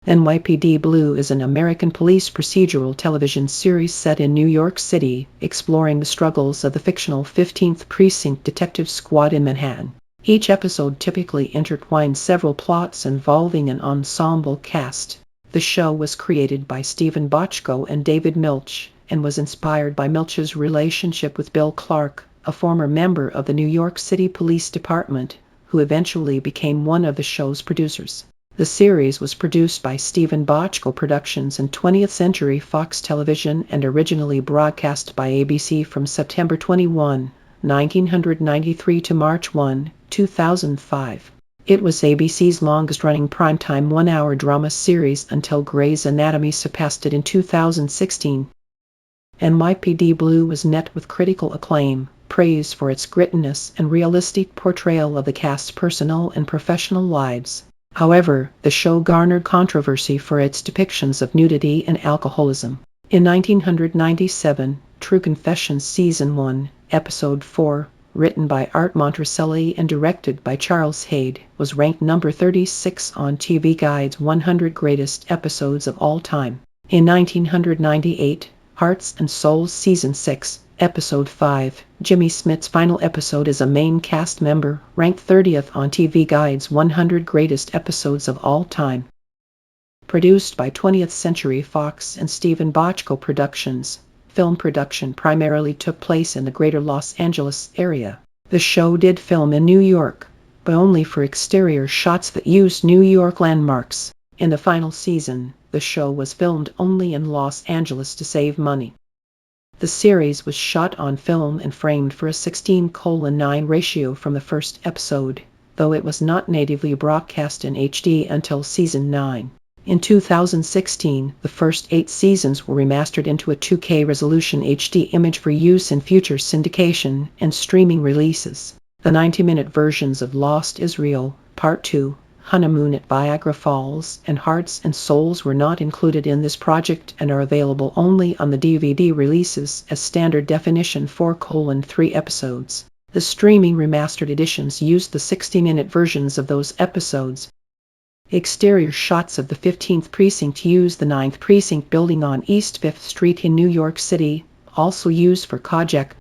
NYPD Blue is an American police procedural television series set in New York City, exploring the struggles of the fictional 15th Precinct Detective Squad in Manhattan. Each episode typically intertwines several plots involving an ensemble cast. The show was created by Stephen Bochco and David Milch, and was inspired by Milch's relationship with Bill Clark, a former member of the New York City Police Department, who eventually became one of the show's producers. The series was produced by Stephen Bochco Productions and 20th Century Fox Television and originally broadcast by ABC from September 21, 1993 to March 1, 2005. It was ABC's longest-running primetime one-hour drama series until Grey's Anatomy surpassed it in 2016. NYPD Blue was met with critical acclaim, praise for its grittiness and realistic portrayal of the cast's personal and professional lives. However, the show garnered controversy for its depictions of nudity and alcoholism. In 1997, True Confessions Season 1, Episode 4, written by Art Monticelli and directed by Charles Haid, was ranked number 36 on TV Guide's 100 Greatest Episodes of All Time. In 1998, Hearts and Souls Season 6, Episode 5, Jimmy Smits's final episode as a main cast member, ranked 30th on TV Guide's 100 Greatest Episodes of All Time. Produced by 20th Century Fox and Stephen Bochco Productions, film production primarily took place in the greater Los Angeles area. The show did film in New York, but only for exterior shots that used New York landmarks. In the final season, the show was filmed only in Los Angeles to save money. The series was shot on film and framed for a 16:9 ratio from the first episode, though it was not natively broadcast in HD until Season 9. In 2016, the first 8 seasons were remastered into a 2K resolution HD image for use in future syndication and streaming releases. The 90-minute versions of Lost Israel, Part 2, Honeymoon at Viagra Falls, and Hearts and Souls were not included in this project and are available only on the DVD releases as standard definition 4:3 episodes. The streaming remastered editions used the 60-minute versions of those episodes. Exterior shots of the 15th Precinct used the 9th Precinct building on East 5th Street in New York City, also used for Kojak.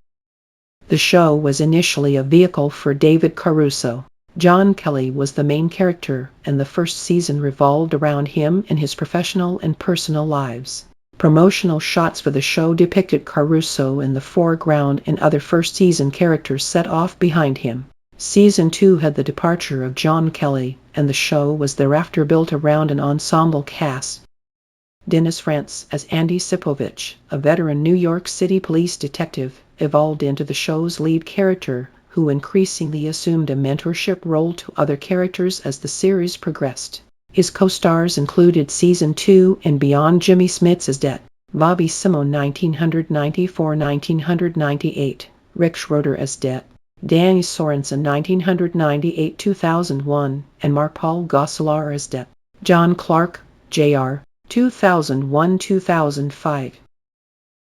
The show was initially a vehicle for David Caruso. John Kelly was the main character, and the first season revolved around him and his professional and personal lives. Promotional shots for the show depicted Caruso in the foreground and other first-season characters set off behind him. Season 2 had the departure of John Kelly, and the show was thereafter built around an ensemble cast. Dennis Franz as Andy Sipovich, a veteran New York City police detective, evolved into the show's lead character, who increasingly assumed a mentorship role to other characters as the series progressed. His co-stars included Season 2 and beyond Jimmy Smits as Det, Bobby Simone 1994-1998, Rick Schroeder as Det, Danny Sorensen 1998-2001, and Mark-Paul Gosselaar as Det, John Clark, Jr. 2001-2005.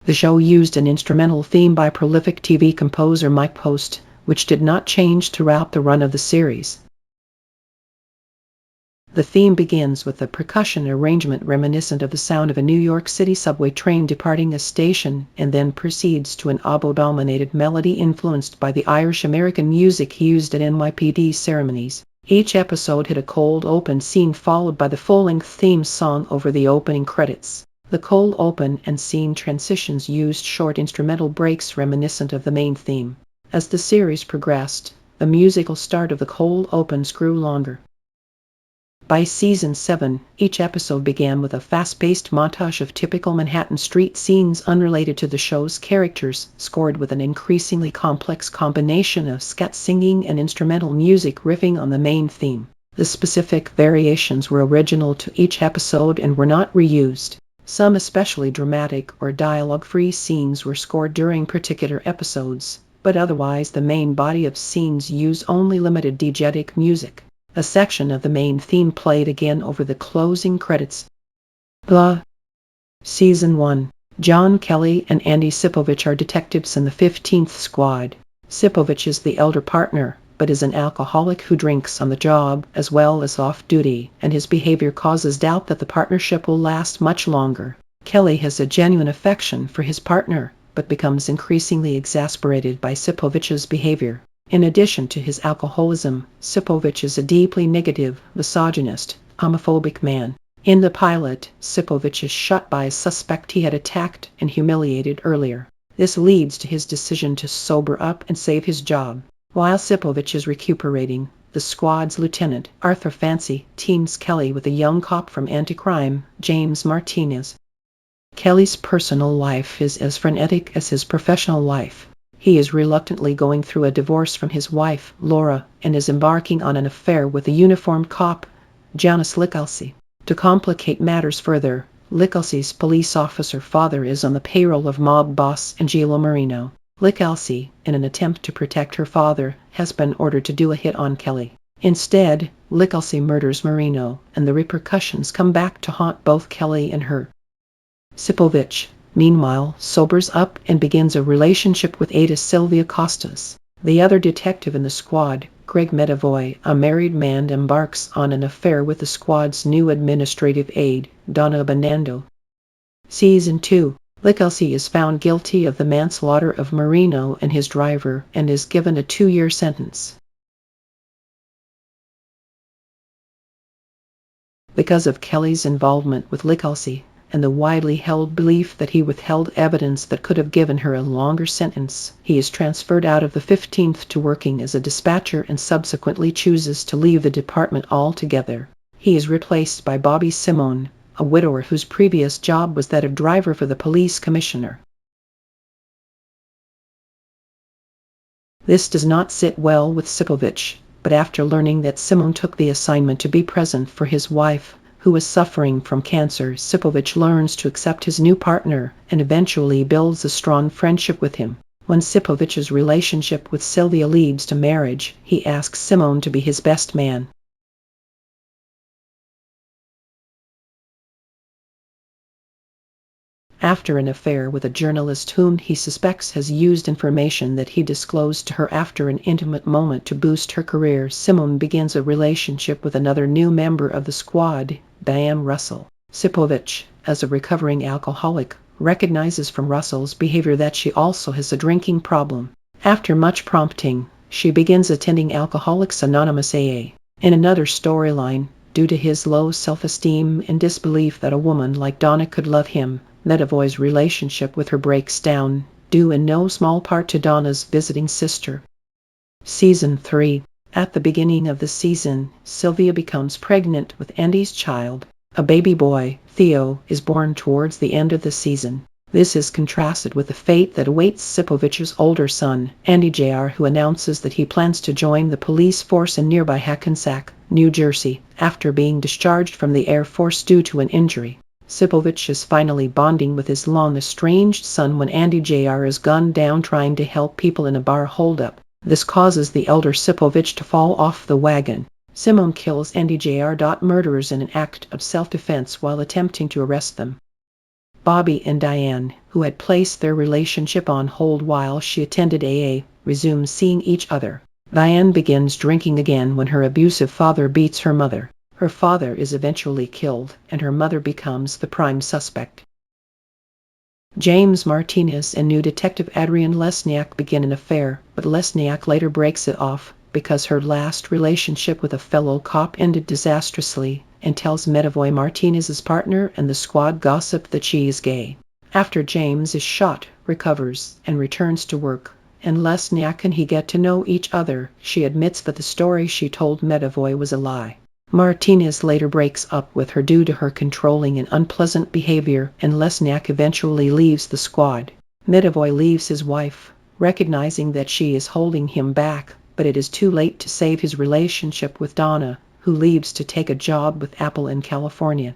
The show used an instrumental theme by prolific TV composer Mike Post, which did not change throughout the run of the series. The theme begins with a percussion arrangement reminiscent of the sound of a New York City subway train departing a station, and then proceeds to an oboe-dominated melody influenced by the Irish-American music used at NYPD ceremonies. Each episode had a cold open scene followed by the full-length theme song over the opening credits. The cold open and scene transitions used short instrumental breaks reminiscent of the main theme. As the series progressed, the musical start of the cold opens grew longer. By Season 7, each episode began with a fast-paced montage of typical Manhattan street scenes unrelated to the show's characters, scored with an increasingly complex combination of scat singing and instrumental music riffing on the main theme. The specific variations were original to each episode and were not reused. Some especially dramatic or dialogue-free scenes were scored during particular episodes, but otherwise the main body of scenes use only limited diegetic music. A section of the main theme played again over the closing credits. Blah. Season 1. John Kelly and Andy Sipovich are detectives in the 15th Squad. Sipovich is the elder partner, but is an alcoholic who drinks on the job as well as off-duty, and his behavior causes doubt that the partnership will last much longer. Kelly has a genuine affection for his partner, but becomes increasingly exasperated by Sipovich's behavior. In addition to his alcoholism, Sipovich is a deeply negative, misogynist, homophobic man. In the pilot, Sipovich is shot by a suspect he had attacked and humiliated earlier. This leads to his decision to sober up and save his job. While Sipovich is recuperating, the squad's lieutenant, Arthur Fancy, teams Kelly with a young cop from anti-crime, James Martinez. Kelly's personal life is as frenetic as his professional life. He is reluctantly going through a divorce from his wife, Laura, and is embarking on an affair with a uniformed cop, Jonas Licalsi. To complicate matters further, Licalsi's police officer father is on the payroll of mob boss Angelo Marino. Licalsi, in an attempt to protect her father, has been ordered to do a hit on Kelly. Instead, Licalsi murders Marino, and the repercussions come back to haunt both Kelly and her. Sipovich, meanwhile, sobers up and begins a relationship with Ada Sylvia Costas. The other detective in the squad, Greg Medavoy, a married man, embarks on an affair with the squad's new administrative aide, Donna Benando. Season 2. Licalsi is found guilty of the manslaughter of Marino and his driver and is given a 2-year sentence. Because of Kelly's involvement with Licalsi, and the widely held belief that he withheld evidence that could have given her a longer sentence, he is transferred out of the 15th to working as a dispatcher and subsequently chooses to leave the department altogether. He is replaced by Bobby Simone, a widower whose previous job was that of driver for the police commissioner. This does not sit well with Sipovich, but after learning that Simone took the assignment to be present for his wife, who was suffering from cancer, Sipovich learns to accept his new partner and eventually builds a strong friendship with him. When Sipovich's relationship with Sylvia leads to marriage, he asks Simone to be his best man. After an affair with a journalist whom he suspects has used information that he disclosed to her after an intimate moment to boost her career, Simone begins a relationship with another new member of the squad, Diane Russell. Sipovich, as a recovering alcoholic, recognizes from Russell's behavior that she also has a drinking problem. After much prompting, she begins attending Alcoholics Anonymous AA. In another storyline, due to his low self-esteem and disbelief that a woman like Donna could love him, Medavoy's relationship with her breaks down, due in no small part to Donna's visiting sister. Season 3. At the beginning of the season, Sylvia becomes pregnant with Andy's child. A baby boy, Theo, is born towards the end of the season. This is contrasted with the fate that awaits Sipovich's older son, Andy Jr., who announces that he plans to join the police force in nearby Hackensack, New Jersey, after being discharged from the Air Force due to an injury. Sipovich is finally bonding with his long-estranged son when Andy Jr. is gunned down trying to help people in a bar holdup. This causes the elder Sipovich to fall off the wagon. Simone kills Andy Jr. Murderers in an act of self-defense while attempting to arrest them. Bobby and Diane, who had placed their relationship on hold while she attended AA, resume seeing each other. Diane begins drinking again when her abusive father beats her mother. Her father is eventually killed, and her mother becomes the prime suspect. James Martinez and new detective Adrienne Lesniak begin an affair, but Lesniak later breaks it off because her last relationship with a fellow cop ended disastrously, and tells Medavoy Martinez's partner and the squad gossip that she is gay. After James is shot, recovers, and returns to work, and Lesniak and he get to know each other, she admits that the story she told Medavoy was a lie. Martinez later breaks up with her due to her controlling and unpleasant behavior, and Lesniak eventually leaves the squad. Medavoy leaves his wife, recognizing that she is holding him back, but it is too late to save his relationship with Donna, who leaves to take a job with Apple in California.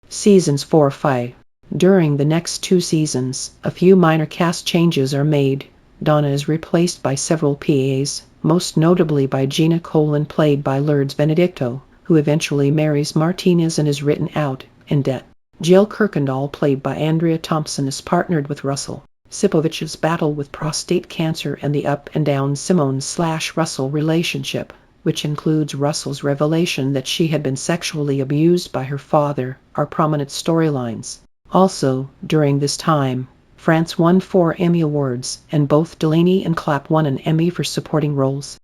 Seasons 4-5. During the next 2 seasons, a few minor cast changes are made. Donna is replaced by several PAs, most notably by Gina Colan, played by Lourdes Benedicto, who eventually marries Martinez and is written out in debt. Jill Kirkendall, played by Andrea Thompson, is partnered with Russell. Sipovich's battle with prostate cancer and the up and down Simone/Russell relationship, which includes Russell's revelation that she had been sexually abused by her father, are prominent storylines. Also, during this time, France won 4 Emmy Awards, and both Delaney and Clapp won an Emmy for supporting roles.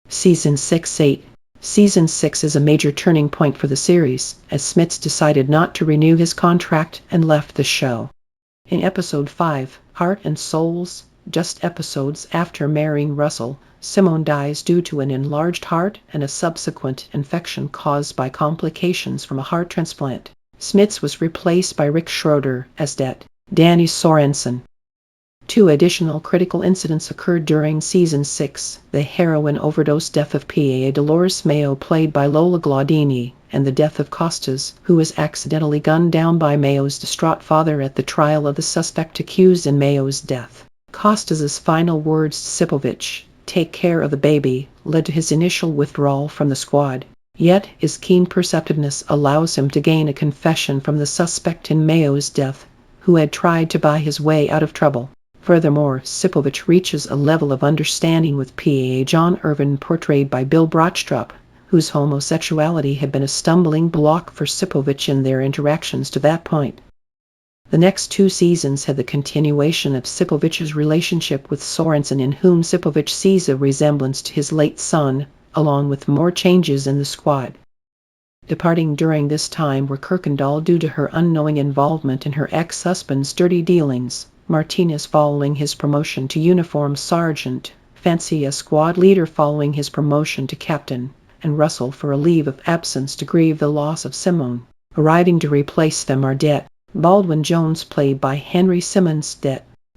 Season 6-8. Season 6 is a major turning point for the series, as Smits decided not to renew his contract and left the show. In Episode 5, Heart and Souls, just episodes after marrying Russell, Simone dies due to an enlarged heart and a subsequent infection caused by complications from a heart transplant. Smits was replaced by Rick Schroeder as Danny Sorensen. 2 additional critical incidents occurred during Season 6, the heroin overdose death of PA Dolores Mayo played by Lola Glaudini, and the death of Costas, who was accidentally gunned down by Mayo's distraught father at the trial of the suspect accused in Mayo's death. Costas's final words to Sipovich, "Take care of the baby," led to his initial withdrawal from the squad. Yet his keen perceptiveness allows him to gain a confession from the suspect in Mayo's death, who had tried to buy his way out of trouble. Furthermore, Sipovich reaches a level of understanding with PA John Irvin portrayed by Bill Brockstrup, whose homosexuality had been a stumbling block for Sipovich in their interactions to that point. The next 2 seasons had the continuation of Sipovich's relationship with Sorensen, in whom Sipovich sees a resemblance to his late son, along with more changes in the squad. Departing during this time were Kirkendall due to her unknowing involvement in her ex-husband's dirty dealings, Martinez following his promotion to uniform sergeant, Fancy a squad leader following his promotion to captain, and Russell for a leave of absence to grieve the loss of Simone. Arriving to replace them are Baldwin Jones played by Henry Simmons,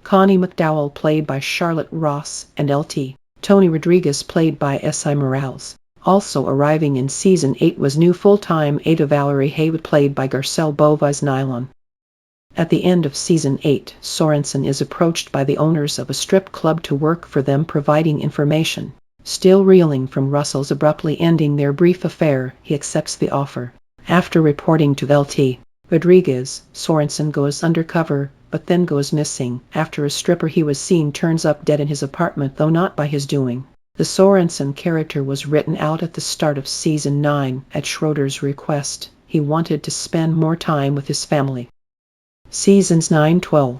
Connie McDowell played by Charlotte Ross, and Lt. Tony Rodriguez played by S.I. Morales. Also arriving in Season 8 was new full-time Ada Valerie Haywood played by Garcelle Beauvais Nylon. At the end of Season 8, Sorensen is approached by the owners of a strip club to work for them, providing information. Still reeling from Russell's abruptly ending their brief affair, he accepts the offer. After reporting to Lt. Rodriguez, Sorensen goes undercover, but then goes missing after a stripper he was seen turns up dead in his apartment, though not by his doing. The Sorensen character was written out at the start of Season 9 at Schroeder's request. He wanted to spend more time with his family. Seasons 9-12.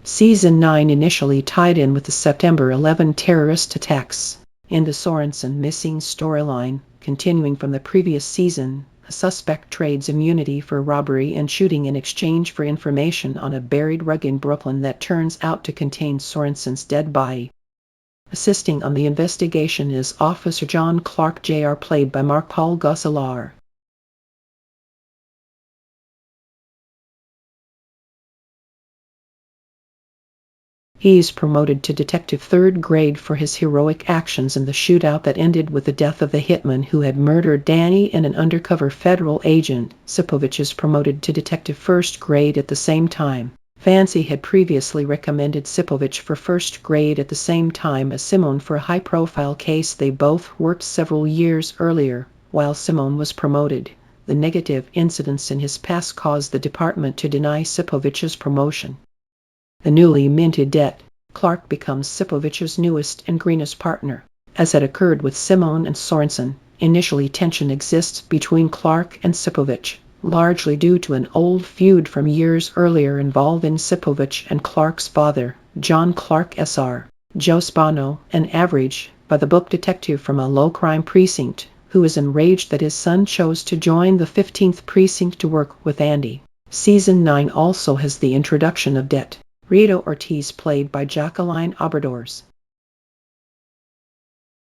Season 9 initially tied in with the September 11 terrorist attacks. In the Sorensen missing storyline, continuing from the previous season, a suspect trades immunity for robbery and shooting in exchange for information on a buried rug in Brooklyn that turns out to contain Sorensen's dead body. Assisting on the investigation is Officer John Clark Jr. played by Mark-Paul Gosselaar. He's promoted to detective 3rd grade for his heroic actions in the shootout that ended with the death of the hitman who had murdered Danny and an undercover federal agent. Sipovich is promoted to detective 1st grade at the same time. Fancy had previously recommended Sipovich for 1st grade at the same time as Simone for a high-profile case they both worked several years earlier. While Simone was promoted, the negative incidents in his past caused the department to deny Sipovich's promotion. The newly minted Clark becomes Sipovich's newest and greenest partner. As had occurred with Simone and Sorensen, initially tension exists between Clark and Sipovich, largely due to an old feud from years earlier involving Sipovich and Clark's father, John Clark Sr. Joe Spano, an average, by-the-book detective from a low-crime precinct, who is enraged that his son chose to join the 15th precinct to work with Andy. Season 9 also has the introduction of Rita Ortiz played by Jacqueline Obradors.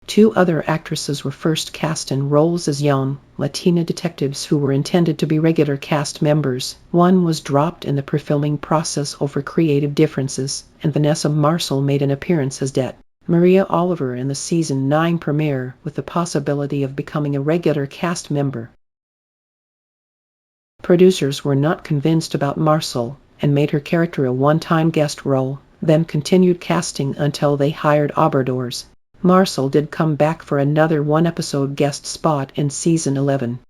2 other actresses were first cast in roles as young, Latina detectives who were intended to be regular cast members. One was dropped in the pre-filming process over creative differences, and Vanessa Marcel made an appearance as Maria Oliver in the Season 9 premiere, with the possibility of becoming a regular cast member. Producers were not convinced about Marcel, and made her character a one-time guest role, then continued casting until they hired Obradors. Marcel did come back for another one-episode guest spot in Season 11.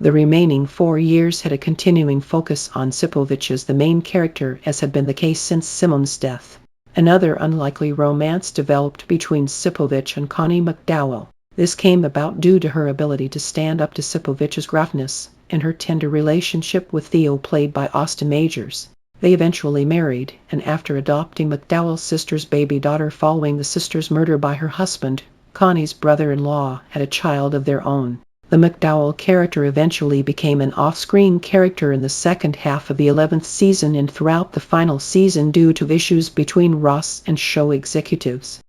The remaining 4 years had a continuing focus on Sipovich as the main character, as had been the case since Simon's death. Another unlikely romance developed between Sipovich and Connie McDowell. This came about due to her ability to stand up to Sipovich's gruffness and her tender relationship with Theo, played by Austin Majors. They eventually married, and after adopting McDowell's sister's baby daughter following the sister's murder by her husband, Connie's brother-in-law, had a child of their own. The McDowell character eventually became an off-screen character in the second half of the 11th season and throughout the final season due to issues between Ross and show executives.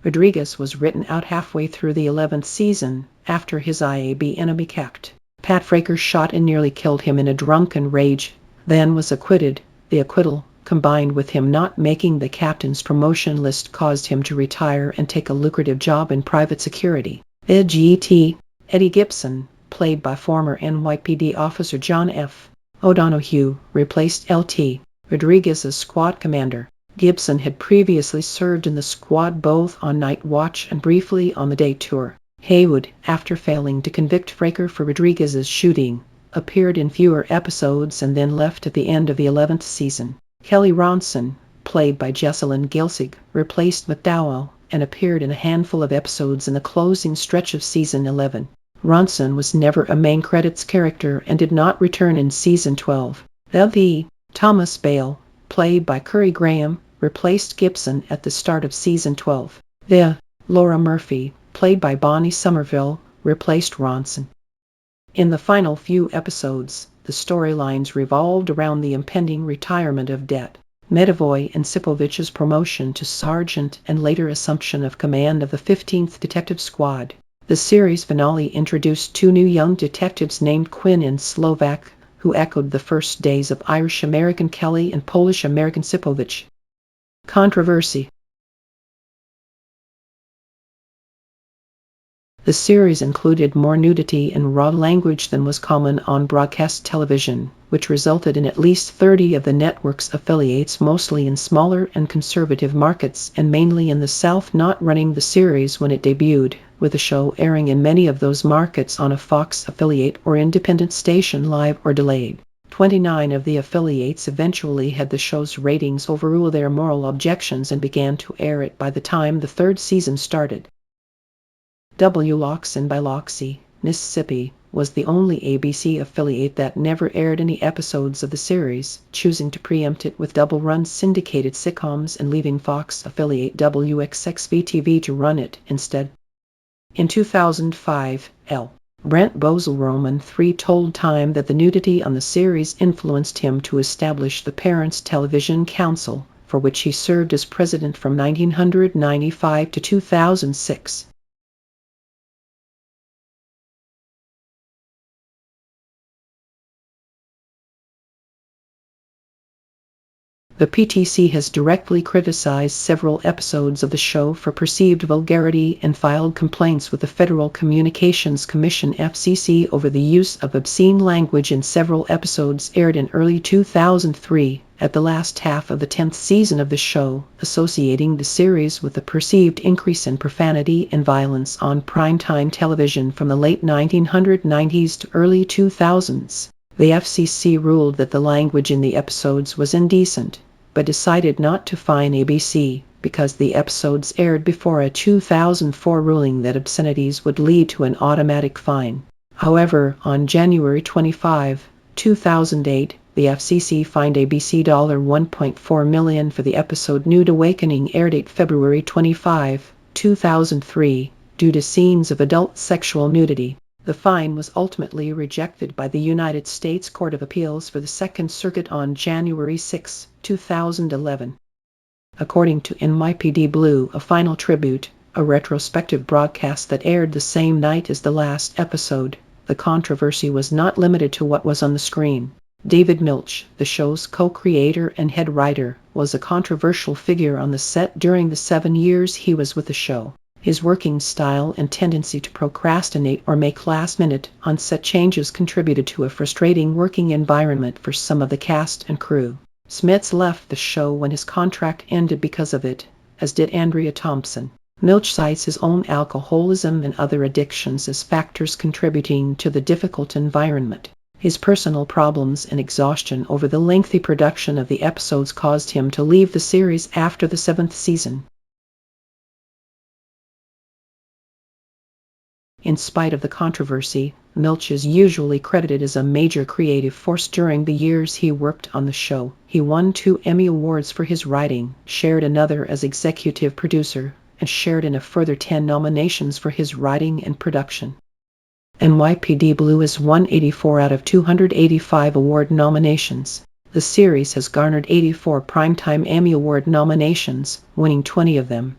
Rodriguez was written out halfway through the 11th season, after his IAB enemy Capt. Pat Fraker shot and nearly killed him in a drunken rage, then was acquitted. The acquittal, combined with him not making the captain's promotion list, caused him to retire and take a lucrative job in private security. Eddie Gibson, played by former NYPD officer John F. O'Donoghue, replaced Lt. Rodriguez as squad commander. Gibson had previously served in the squad both on night watch and briefly on the day tour. Haywood, after failing to convict Fraker for Rodriguez's shooting, appeared in fewer episodes and then left at the end of the 11th season. Kelly Ronson, played by Jessalyn Gilsig, replaced McDowell and appeared in a handful of episodes in the closing stretch of season 11. Ronson was never a main credits character and did not return in season 12. Thomas Bale, played by Curry Graham, replaced Gibson at the start of season 12. Laura Murphy, played by Bonnie Somerville, replaced Ronson. In the final few episodes, the storylines revolved around the impending retirement of Det. Medavoy and Sipovich's promotion to sergeant and later assumption of command of the 15th Detective Squad. The series finale introduced 2 new young detectives named Quinn and Slovak, who echoed the first days of Irish-American Kelly and Polish-American Sipovich. Controversy. The series included more nudity and raw language than was common on broadcast television, which resulted in at least 30 of the network's affiliates, mostly in smaller and conservative markets and mainly in the South, not running the series when it debuted, with the show airing in many of those markets on a Fox affiliate or independent station live or delayed. 29 of the affiliates eventually had the show's ratings overrule their moral objections and began to air it by the time the 3rd season started. W-Lox in Biloxi, Mississippi, was the only ABC affiliate that never aired any episodes of the series, choosing to preempt it with double-run syndicated sitcoms and leaving Fox affiliate WXXV-TV to run it instead. In 2005, Brent Bozelroman III told Time that the nudity on the series influenced him to establish the Parents Television Council, for which he served as president from 1995 to 2006. The PTC has directly criticized several episodes of the show for perceived vulgarity and filed complaints with the Federal Communications Commission (FCC) over the use of obscene language in several episodes aired in early 2003, at the last half of the 10th season of the show, associating the series with the perceived increase in profanity and violence on primetime television from the late 1990s to early 2000s. The FCC ruled that the language in the episodes was indecent, but decided not to fine ABC because the episodes aired before a 2004 ruling that obscenities would lead to an automatic fine. However, on January 25, 2008, the FCC fined ABC $1.4 million for the episode Nude Awakening, aired 8 February 25, 2003, due to scenes of adult sexual nudity. The fine was ultimately rejected by the United States Court of Appeals for the Second Circuit on January 6, 2011. According to NYPD Blue, a final tribute, a retrospective broadcast that aired the same night as the last episode, the controversy was not limited to what was on the screen. David Milch, the show's co-creator and head writer, was a controversial figure on the set during the 7 years he was with the show. His working style and tendency to procrastinate or make last-minute on-set changes contributed to a frustrating working environment for some of the cast and crew. Smits left the show when his contract ended because of it, as did Andrea Thompson. Milch cites his own alcoholism and other addictions as factors contributing to the difficult environment. His personal problems and exhaustion over the lengthy production of the episodes caused him to leave the series after the 7th season. In spite of the controversy, Milch is usually credited as a major creative force during the years he worked on the show. He won 2 Emmy Awards for his writing, shared another as executive producer, and shared in a further 10 nominations for his writing and production. NYPD Blue is 184 out of 285 award nominations. The series has garnered 84 Primetime Emmy Award nominations, winning 20 of them.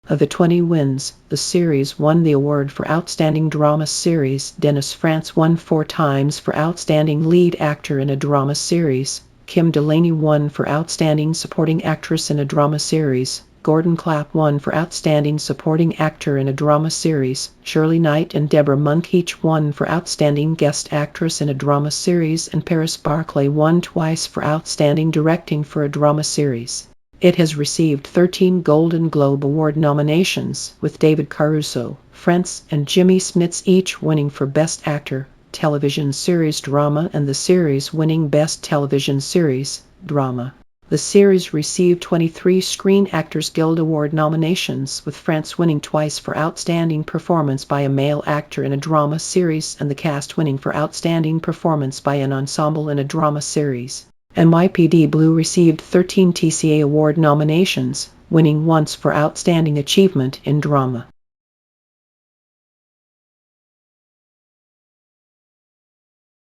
Of the 20 wins, the series won the award for Outstanding Drama Series. Dennis Franz won 4 times for Outstanding Lead Actor in a Drama Series. Kim Delaney won for Outstanding Supporting Actress in a Drama Series. Gordon Clapp won for Outstanding Supporting Actor in a Drama Series. Shirley Knight and Deborah Monk each won for Outstanding Guest Actress in a Drama Series, and Paris Barclay won twice for Outstanding Directing for a Drama Series. It has received 13 Golden Globe Award nominations, with David Caruso, Frantz, and Jimmy Smits each winning for Best Actor, Television Series Drama, and the series winning Best Television Series Drama. The series received 23 Screen Actors Guild Award nominations, with Frantz winning twice for Outstanding Performance by a Male Actor in a Drama Series and the cast winning for Outstanding Performance by an Ensemble in a Drama Series. NYPD Blue received 13 TCA Award nominations, winning once for Outstanding Achievement in Drama.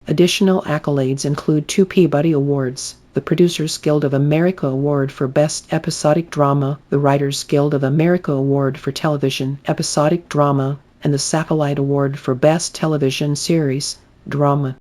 Additional accolades include 2 Peabody Awards, the Producers Guild of America Award for Best Episodic Drama, the Writers Guild of America Award for Television Episodic Drama, and the Satellite Award for Best Television Series Drama.